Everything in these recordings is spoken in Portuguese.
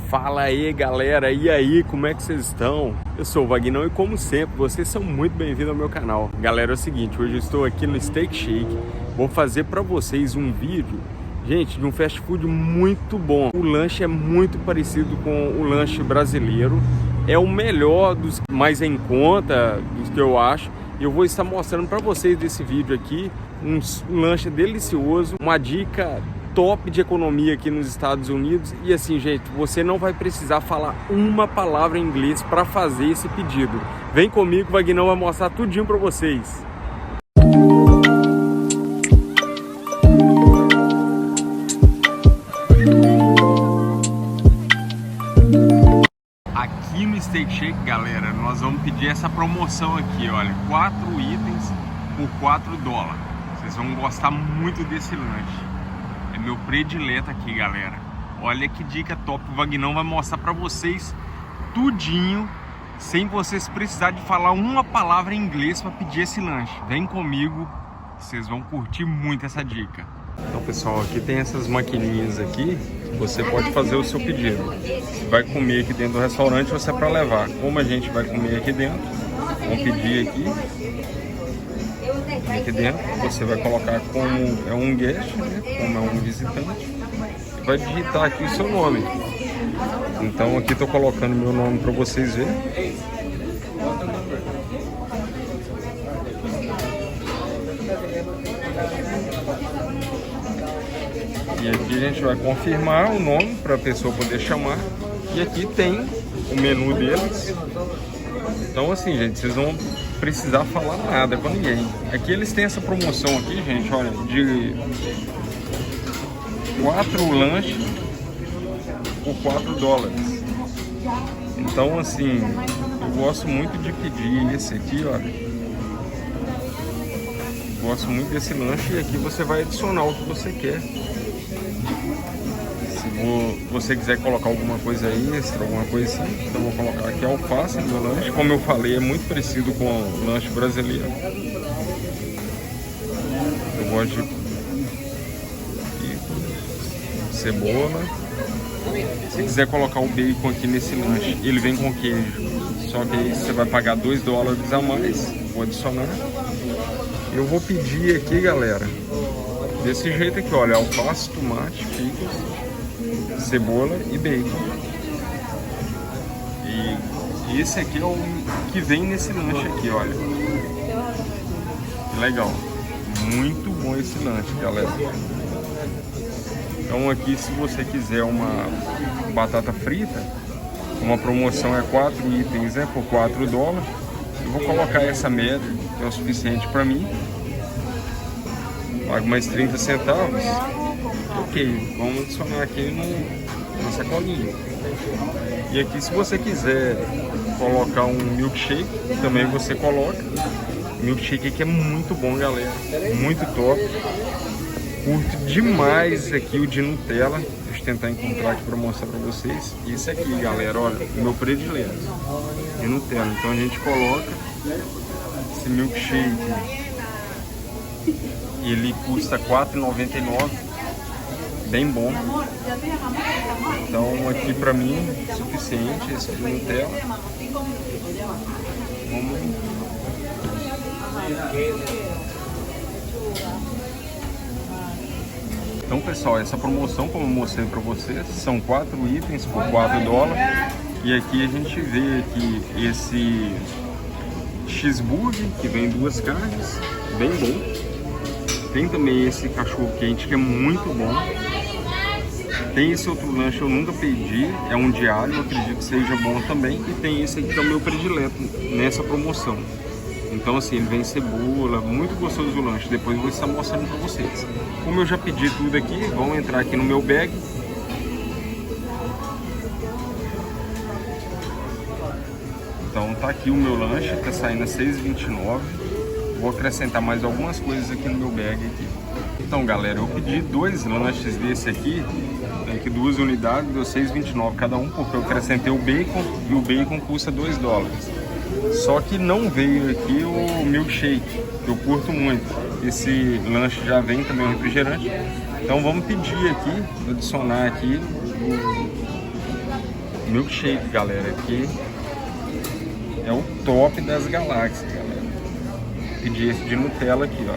Fala aí galera, e aí, como é que vocês estão? Eu sou o Vagnão e como sempre, vocês são muito bem-vindos ao meu canal. Galera, é o seguinte, hoje eu estou aqui no Steak Shake, vou fazer para vocês um vídeo, gente, de um fast food muito bom. O lanche é muito parecido com o lanche brasileiro, é o melhor dos mais em conta, dos que eu acho. E eu vou estar mostrando para vocês desse vídeo aqui um lanche delicioso, uma dica top de economia aqui nos Estados Unidos. E assim, gente, você não vai precisar falar uma palavra em inglês para fazer esse pedido. Vem comigo, o Vagnão vai mostrar tudinho para vocês. Aqui no Steak Shake, galera, nós vamos pedir essa promoção aqui, olha, 4 itens por $4. Vocês vão gostar muito desse lanche. É meu predileto aqui, galera. Olha que dica top. O Vagnão vai mostrar pra vocês tudinho, sem vocês precisar de falar uma palavra em inglês para pedir esse lanche. Vem comigo, vocês vão curtir muito essa dica. Então, pessoal, aqui tem essas maquininhas aqui. Você pode fazer o seu pedido. Você vai comer aqui dentro do restaurante, você é para levar. Como a gente vai comer aqui dentro, vamos pedir aqui. Aqui dentro você vai colocar como é um guest, né? Como é um visitante, e vai digitar aqui o seu nome. Então aqui estou colocando meu nome para vocês verem. E aqui a gente vai confirmar o nome para a pessoa poder chamar. E aqui tem o menu deles. Então assim, gente, vocês vão precisar falar nada com ninguém. Aqui eles têm essa promoção aqui, gente, olha, de 4 lanches por $4. Então assim, eu gosto muito de pedir esse aqui, olha. Gosto muito desse lanche e aqui você vai adicionar o que você quer. Se você quiser colocar alguma coisa extra, alguma coisa assim, então eu vou colocar aqui alface no meu lanche. Como eu falei, é muito parecido com o lanche brasileiro. Eu gosto de cebola. Se quiser colocar o bacon aqui nesse lanche, ele vem com queijo. Só que aí você vai pagar $2 a mais. Vou adicionar. Eu vou pedir aqui, galera, desse jeito aqui, olha, alface, tomate, picles, cebola e bacon. E esse aqui é o que vem nesse lanche aqui, olha. Legal. Muito bom esse lanche, galera. Então aqui, se você quiser uma batata frita, uma promoção é 4 itens, né, por $4. Eu vou colocar essa média, que é o suficiente para mim. Pago mais 30 centavos. Ok, vamos adicionar aqui na sacolinha. E aqui, se você quiser colocar um milkshake, também você coloca. O milkshake aqui é muito bom, galera. Muito top. Curto demais aqui o de Nutella. Deixa eu tentar encontrar aqui para mostrar para vocês. Esse aqui, galera, olha, o meu predileto de Nutella. Então a gente coloca esse milkshake. Ele custa R$4,99, bem bom. Então aqui para mim suficiente esse de Nutella. Vamos. Então, pessoal, essa promoção, como eu mostrei para vocês, são 4 itens por $4. E aqui a gente vê aqui esse cheeseburger que vem 2 carnes, bem bom. Tem também esse cachorro quente que é muito bom. Tem esse outro lanche eu nunca pedi, é um de alho, eu acredito que seja bom também. E tem esse aqui que é o meu predileto nessa promoção. Então assim, ele vem cebola, muito gostoso o lanche. Depois eu vou estar mostrando para vocês. Como eu já pedi tudo aqui, vamos entrar aqui no meu bag. Então tá aqui o meu lanche, tá saindo a R$6,29. Vou acrescentar mais algumas coisas aqui no meu bag aqui. Então, galera, eu pedi 2 lanches desse aqui, tem aqui 2 unidades, deu R$6,29 cada um, porque eu acrescentei o bacon e o bacon custa $2. Só que não veio aqui o milkshake, que eu curto muito. Esse lanche já vem também o refrigerante. Então vamos pedir aqui, adicionar aqui milkshake, galera, aqui é o top das galáxias, galera. Pedi esse de Nutella aqui, ó.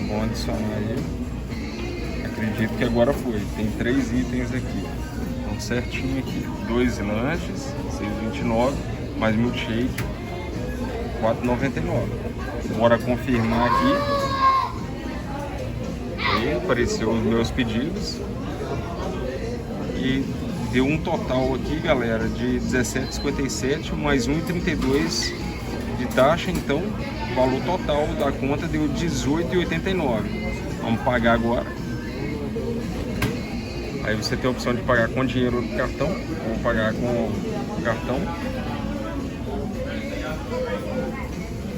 Vamos adicionar aí. Acredito que agora foi. Tem 3 itens aqui. Então certinho aqui. 2 lanches, 6,29, mais milkshake, 4,99. Bora confirmar aqui. Aí apareceu os meus pedidos. E deu um total aqui, galera, de 17,57 mais 1,32 de taxa. Então o valor total da conta deu 18,89. Vamos pagar agora. Aí você tem a opção de pagar com dinheiro do cartão ou pagar com o cartão.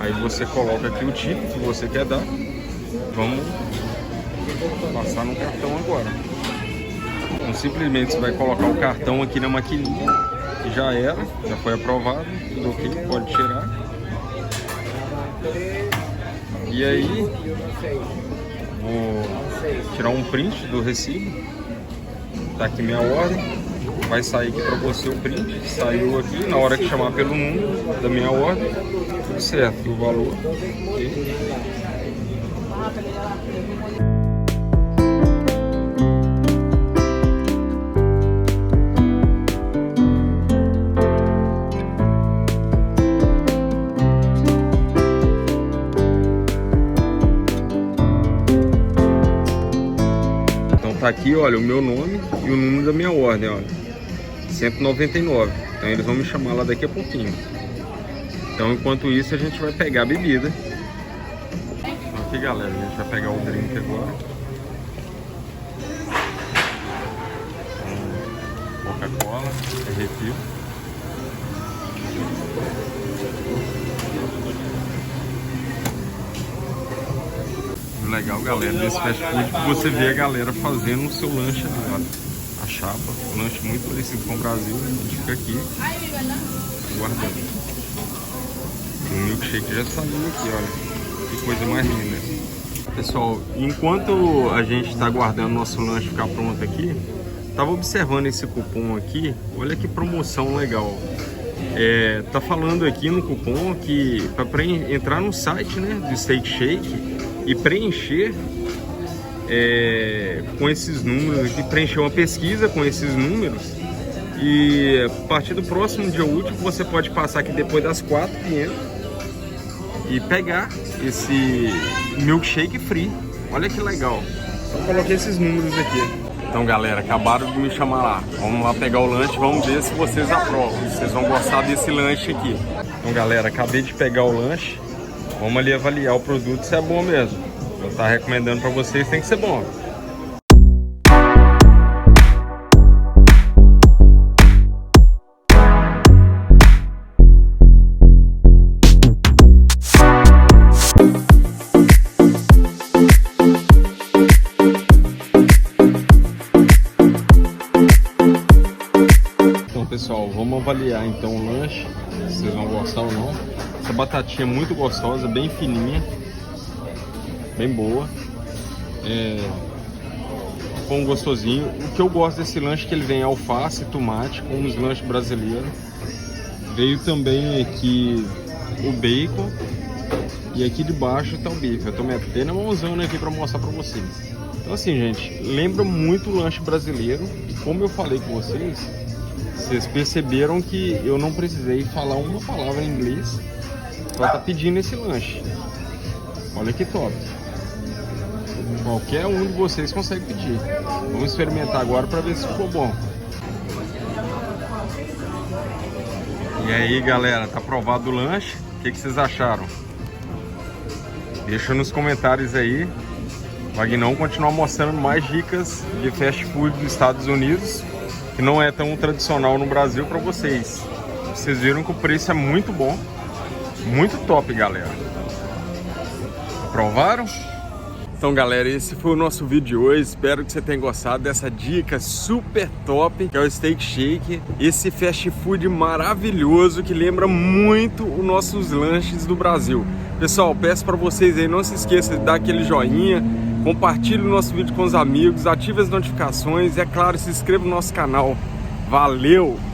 Aí você coloca aqui o tipo que você quer dar. Vamos passar no cartão agora. Então simplesmente você vai colocar o cartão aqui na maquininha e já era, já foi aprovado, tudo ok, pode tirar. E aí vou tirar um print do recibo. Tá aqui minha ordem, vai sair aqui para você o print, saiu aqui, na hora que chamar pelo número da minha ordem, tudo certo, o valor. Tá aqui, olha, o meu nome e o número da minha ordem, olha, 199. Então eles vão me chamar lá daqui a pouquinho. Então enquanto isso a gente vai pegar a bebida. Então, aqui, galera, a gente vai pegar o drink agora. Coca-Cola, refil. Legal, galera, desse fast food que você vê a galera fazendo o seu lanche ali, olha, a chapa, um lanche muito parecido com o Brasil, a gente fica aqui guardando. O milkshake já saiu aqui, olha, que coisa mais linda. Pessoal, enquanto a gente está aguardando o nosso lanche ficar pronto aqui, tava observando esse cupom aqui, olha que promoção legal. Tá falando aqui no cupom que para entrar no site, né, do Steak Shake e preencher com esses números aqui, preencher uma pesquisa com esses números, e a partir do próximo dia útil você pode passar aqui depois das 4h e pegar esse milkshake free. Olha que legal. Eu coloquei esses números aqui. Então, galera, acabaram de me chamar lá. Vamos lá pegar o lanche, vamos ver se vocês aprovam, se vocês vão gostar desse lanche aqui. Então, galera, acabei de pegar o lanche. Vamos ali avaliar o produto se é bom mesmo. Eu tava recomendando para vocês, tem que ser bom. Então, pessoal, vamos avaliar então o lanche, se vocês vão gostar ou não. Essa batatinha é muito gostosa, bem fininha, bem boa. Pão gostosinho. O que eu gosto desse lanche é que ele vem alface, tomate, como os lanches brasileiros. Veio também aqui o bacon e aqui debaixo tá o bife. Eu tô metendo a mãozona aqui para mostrar para vocês. Então assim, gente, lembra muito o lanche brasileiro. E como eu falei com vocês, vocês perceberam que eu não precisei falar uma palavra em inglês para tá pedindo esse lanche. Olha que top. Qualquer um de vocês consegue pedir. Vamos experimentar agora para ver se ficou bom. E aí, galera, tá aprovado o lanche? O que vocês acharam? Deixa nos comentários aí. O Vagnão continuar mostrando mais dicas de fast food dos Estados Unidos, que não é tão tradicional no Brasil, para vocês. Vocês viram que o preço é muito bom. Muito top, galera. Aprovaram? Então, galera, esse foi o nosso vídeo de hoje. Espero que você tenha gostado dessa dica super top, que é o Steak Shake. Esse fast food maravilhoso que lembra muito os nossos lanches do Brasil. Pessoal, peço para vocês aí, não se esqueça de dar aquele joinha, compartilhe o nosso vídeo com os amigos, ative as notificações e, é claro, se inscreva no nosso canal. Valeu!